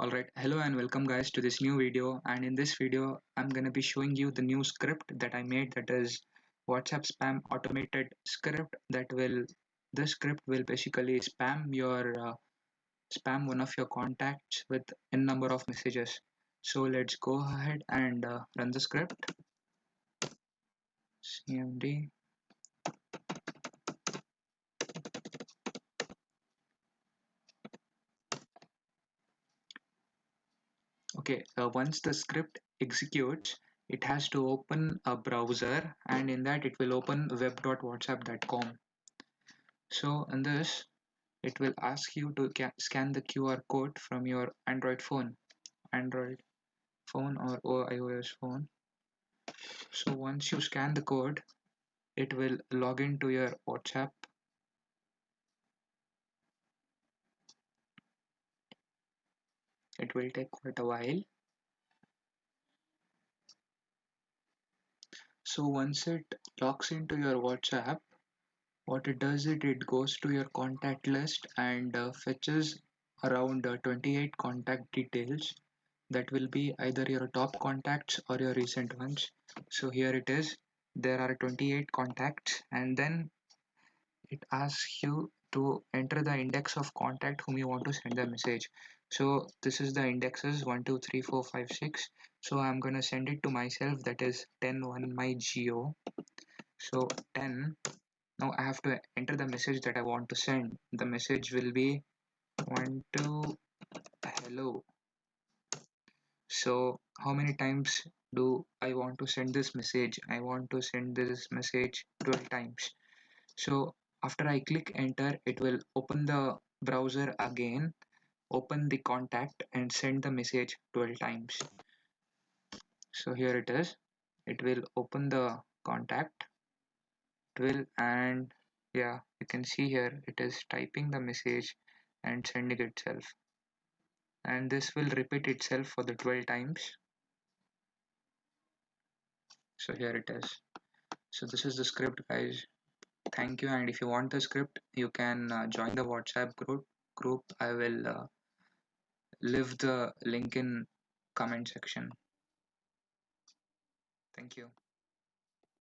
Alright, hello and welcome guys to this new video, and in this video I'm gonna be showing you the new script that I made, that is WhatsApp spam automated script. This script will basically spam one of your contacts with n number of messages. So let's go ahead and run the script. cmd. Okay, once the script executes, it has to open a browser, and in that it will open web.whatsapp.com. So in this, it will ask you to scan the QR code from your Android phone or iOS phone. So once you scan the code, it will log into your WhatsApp. It will take quite a while. So once it logs into your WhatsApp, what it does is it goes to your contact list and fetches around 28 contact details that will be either your top contacts or your recent ones. So here it is. There are 28 contacts, and then it asks you to enter the index of contact whom you want to send the message. So this is the indexes 1 2 3 4 5 6. So I'm gonna send it to myself, that is 10 1 my geo. So 10. Now I have to enter the message that I want to send. The message will be 1 2 hello. So how many times do I want to send this message? I want to send this message 12 times. So after I click enter, it will open the browser again, open the contact and send the message 12 times. So here it is. It will open the contact 12, and yeah, you can see here it is typing the message and sending itself. And this will repeat itself for the 12 times. So here it is. So this is the script, guys. Thank you, and if you want the script, you can join the WhatsApp group. I will leave the link in comment section. Thank you.